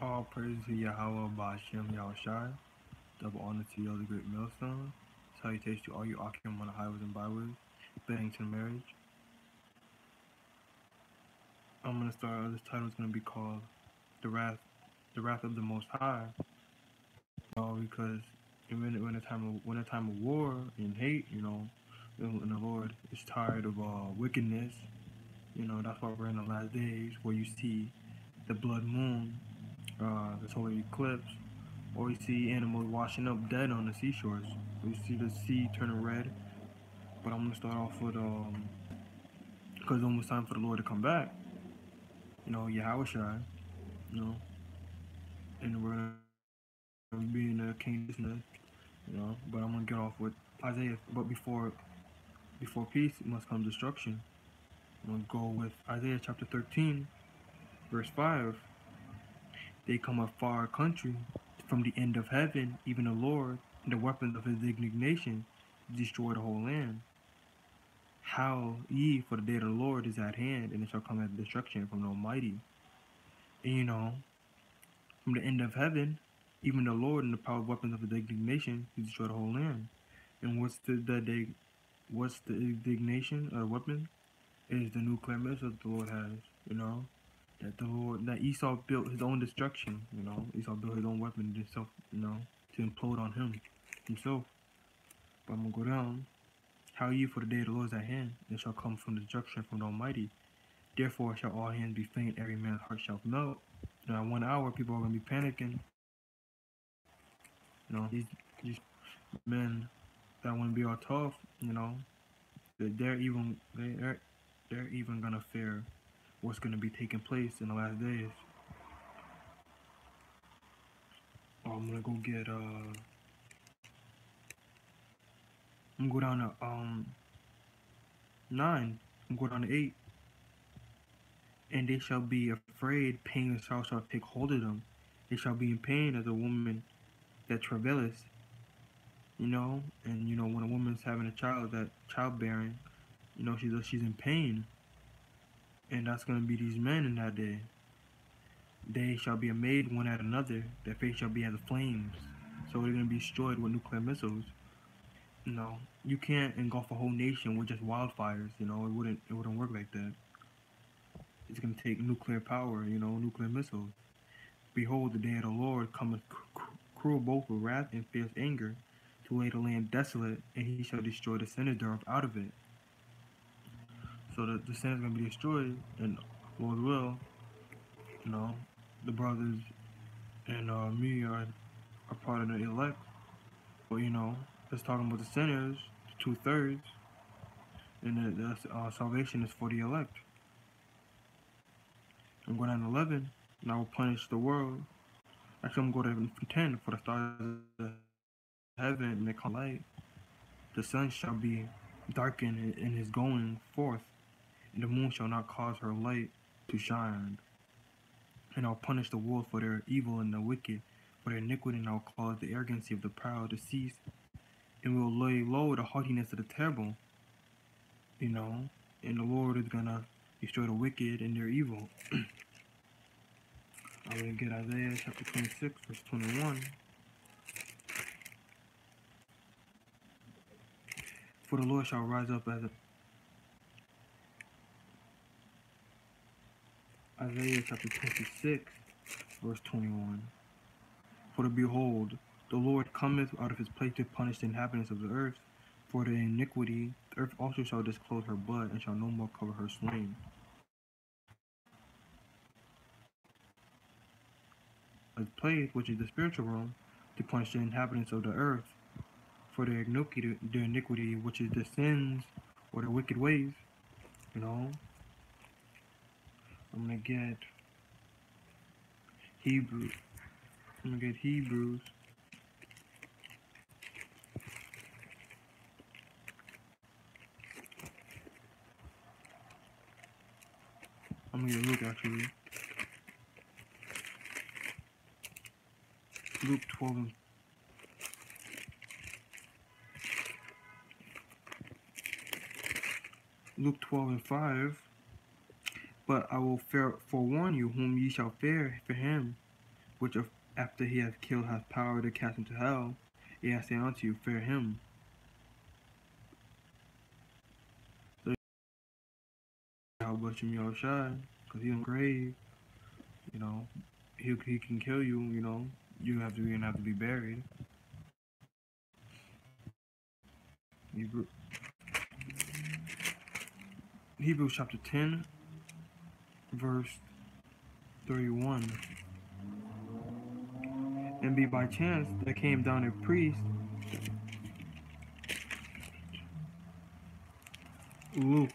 All praise to Yahweh Ba'Shem Yahushai. Double honor to you, the great millstone. Salutations to all you Akim on the highways and byways. Bennington marriage. I'm gonna start. This title is gonna be called the wrath of the Most High. Because when a time of war and hate, and the Lord is tired of wickedness. That's why we're in the last days, where you see the blood moon, the solar eclipse, or you see animals washing up dead on the seashores. You see the sea turning red. But I'm gonna start off with because it's almost time for the Lord to come back. Yahweh Shai, you know, and we're gonna be in the kingdom business, But I'm gonna get off with Isaiah. But before peace must come destruction. I'm gonna go with Isaiah chapter 13, verse 5. They come a far country from the end of heaven, even the Lord, and the weapons of his indignation to destroy the whole land. Howl ye, for the day of the Lord is at hand, and it shall come at destruction from the Almighty. And from the end of heaven, even the Lord and the power of weapons of his indignation to destroy the whole land. And what's the indignation or weapon? It is the nuclear missiles the Lord has, that Esau built his own destruction, Esau built his own weapon himself, to implode on himself. But I'm gonna go down. How ye, for the day of the Lord is at hand, and shall come from destruction from the Almighty. Therefore shall all hands be faint, every man's heart shall melt. In 1 hour, people are gonna be panicking. These men that want to be all tough, they're even gonna fear what's gonna be taking place in the last days. I'm gonna go get I'm gonna go down to 9. I'm gonna go down to 8. And they shall be afraid, pain and sorrow shall take hold of them. They shall be in pain as a woman that travaileth. And when a woman's having a child, that childbearing, she's in pain. And that's gonna be these men in that day. They shall be amazed one at another, their face shall be as flames. So they're gonna be destroyed with nuclear missiles. You can't engulf a whole nation with just wildfires, it wouldn't work like that. It's gonna take nuclear power, nuclear missiles. Behold, the day of the Lord cometh cruel both with wrath and fierce anger, to lay the land desolate, and he shall destroy the sinners thereof out of it. So the sinners gonna be destroyed, and Lord will, the brothers and me are part of the elect. But it's talking about the sinners, the 2/3, and the salvation is for the elect. I'm going down to 11, and I will punish the world. Actually, I'm going to 10, for the stars of heaven and they come light. The sun shall be darkened in his going forth, and the moon shall not cause her light to shine. And I'll punish the world for their evil and the wicked, for their iniquity, and I'll cause the arrogancy of the proud to cease, and will lay low the haughtiness of the terrible. And the Lord is gonna destroy the wicked and their evil. I'm gonna get Isaiah chapter 26, verse 21. For the Lord shall rise up as Isaiah chapter 26, verse 21. For behold, the Lord cometh out of his place to punish the inhabitants of the earth. For the iniquity, the earth also shall disclose her blood, and shall no more cover her slain. A place, which is the spiritual realm, to punish the inhabitants of the earth for their iniquity, which is the sins or the wicked ways. I'm gonna get Hebrews. I'm gonna get Luke, actually. Luke 12 and Luke 12 and 5. But I will forewarn you whom ye shall fear for him. which after he hath killed hath power to cast into hell, yea, I say unto you, fear him. So how about you, Yahushua? Because he's in the grave, you know, he can kill you, you know, you're gonna have to be buried. Hebrews chapter 10, verse 31. And be by chance there came down a priest, Luke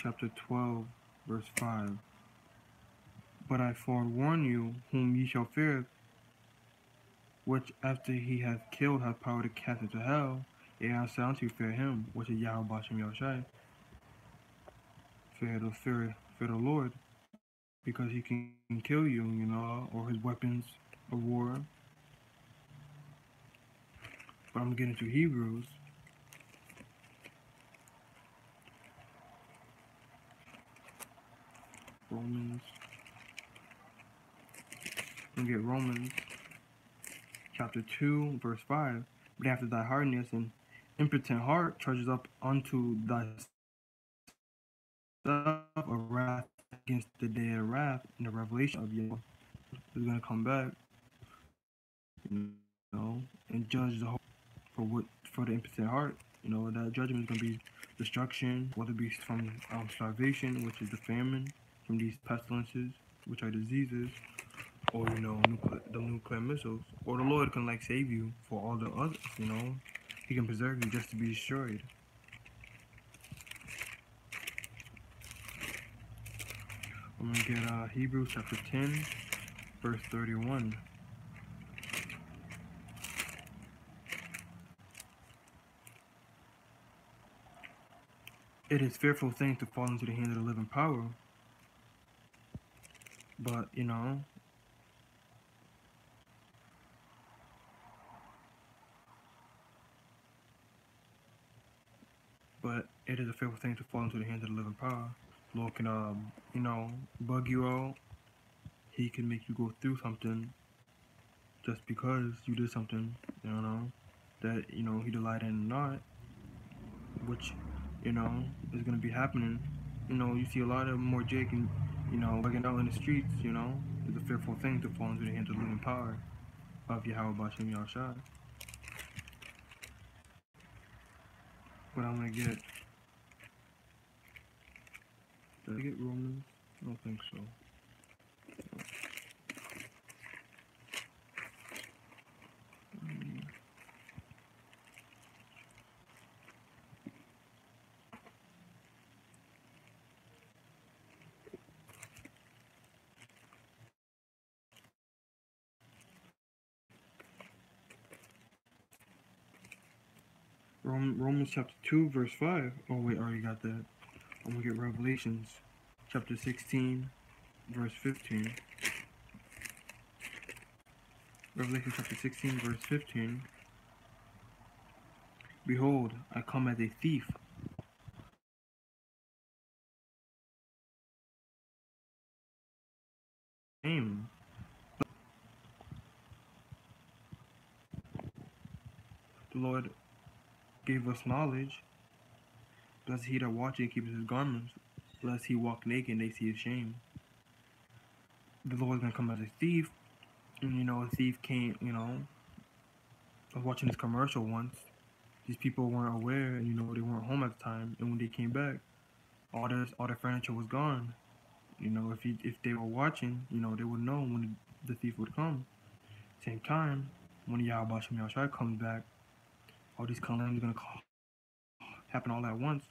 chapter 12, verse 5. But I forewarn you, whom ye shall fear, which after he hath killed hath power to cast into hell. Yea, I say unto you, fear him, which is Yahweh Bashem Yahushai. Fear the Lord, because he can kill you, you know, or his weapons of war. But I'm getting to Hebrews. I'm gonna get Romans chapter 2, verse 5. But after thy hardness and impotent heart charges up unto thyself a wrath against the day of wrath and the revelation of Yahweh is going to come back, you know, and judge the whole for the impotent heart. You know, that judgment is going to be destruction, whether it be from starvation, which is the famine, from these pestilences, which are diseases, or, you know, the nuclear missiles. Or the Lord can, like, save you for all the others, you know. He can preserve you just to be destroyed. I'm going to get Hebrews chapter 10, verse 31. It is fearful thing to fall into the hands of the living power. But, you know, it is a fearful thing to fall into the hands of the living power. Lord can, you know, bug you out. He can make you go through something just because you did something, you know, that, you know, he delighted in or not, which, you know, is going to be happening. You know, you see a lot of more Jake and, you know, bugging out in the streets, you know. It's a fearful thing to fall into the hands of the living power of Yahweh Bashem Yahushua. But I'm going to get, did I get Romans? I don't think so. Romans chapter 2, verse 5. Oh, wait, I already got that. I'm going to get Revelations chapter 16, verse 15. Revelation chapter 16, verse 15. Behold, I come as a thief. Aim. The Lord gave us knowledge. Blessed he that watcheth and keepeth his garments, lest he walk naked and they see his shame. The Lord's going to come as a thief. And, you know, a thief can't, you know, I was watching this commercial once. These people weren't aware, and, you know, they weren't home at the time. And when they came back, all their furniture was gone. You know, if they were watching, you know, they would know when the thief would come. Same time, when Yahweh Bashem Yahushua comes back, all these calamities are gonna happen all at once.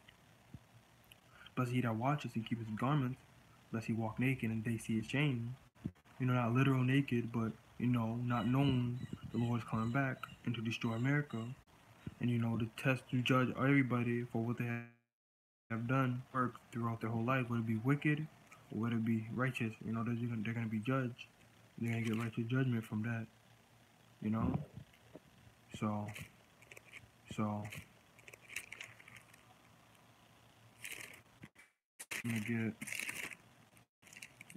Blessed he that watches and keeps his garments, lest he walk naked and they see his shame. You know, not literal naked, but, you know, not knowing the Lord's coming back and to destroy America. And, you know, to judge everybody for what they have done, work throughout their whole life, whether it be wicked or whether it be righteous. You know, they're going to be judged. They're going to get righteous judgment from that, you know? So, I'm going to get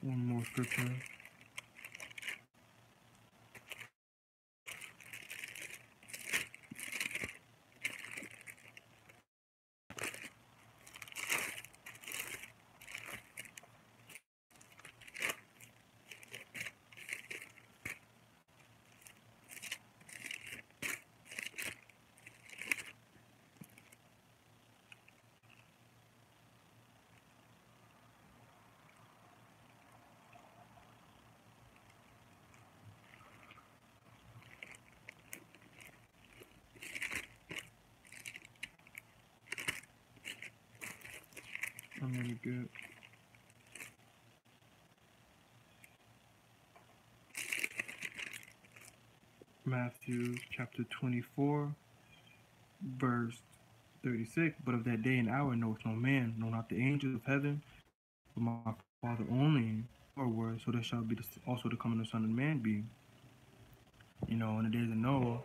one more scripture. I'm gonna get Matthew chapter 24, verse 36. But of that day and hour knoweth no man, no not the angels of heaven, but my Father only. Or word, so there shall be also the coming of the Son of Man be. You know, in the days of Noah,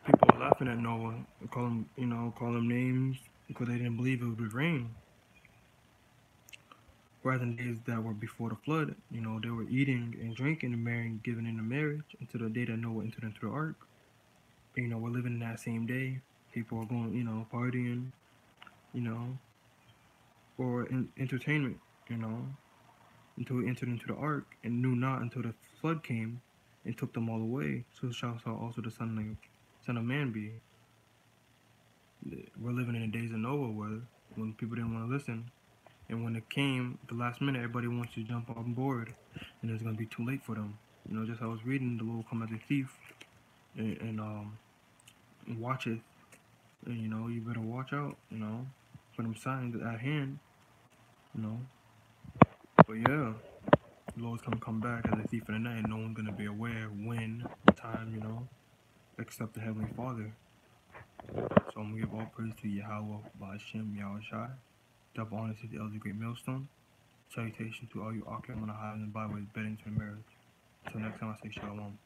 people were laughing at Noah, and call him names because they didn't believe it would rain. Whereas in the days that were before the flood, they were eating and drinking and marrying, giving into marriage until the day that Noah entered into the ark. We're living in that same day. People are going, partying, you know, for entertainment, you know, until we entered into the ark and knew not until the flood came and took them all away. So shall also the Son of Man be. We're living in the days of Noah where when people didn't want to listen. And when it came, the last minute, everybody wants to jump on board, and it's gonna be too late for them. Just how I was reading, the Lord come as a thief, and watch it. And you better watch out. For them signs at hand. You know, but yeah, the Lord's gonna come back as a thief in the night, and no one's gonna be aware when, what time. Except the Heavenly Father. So I'm gonna give all praise to Yahweh, Ba'ashem, Yahweh Shai. Double honor to the Elder Great Millstone. Salutation to all you Akim on the highways and byways bedding to the marriage. Until next time, I say shalom.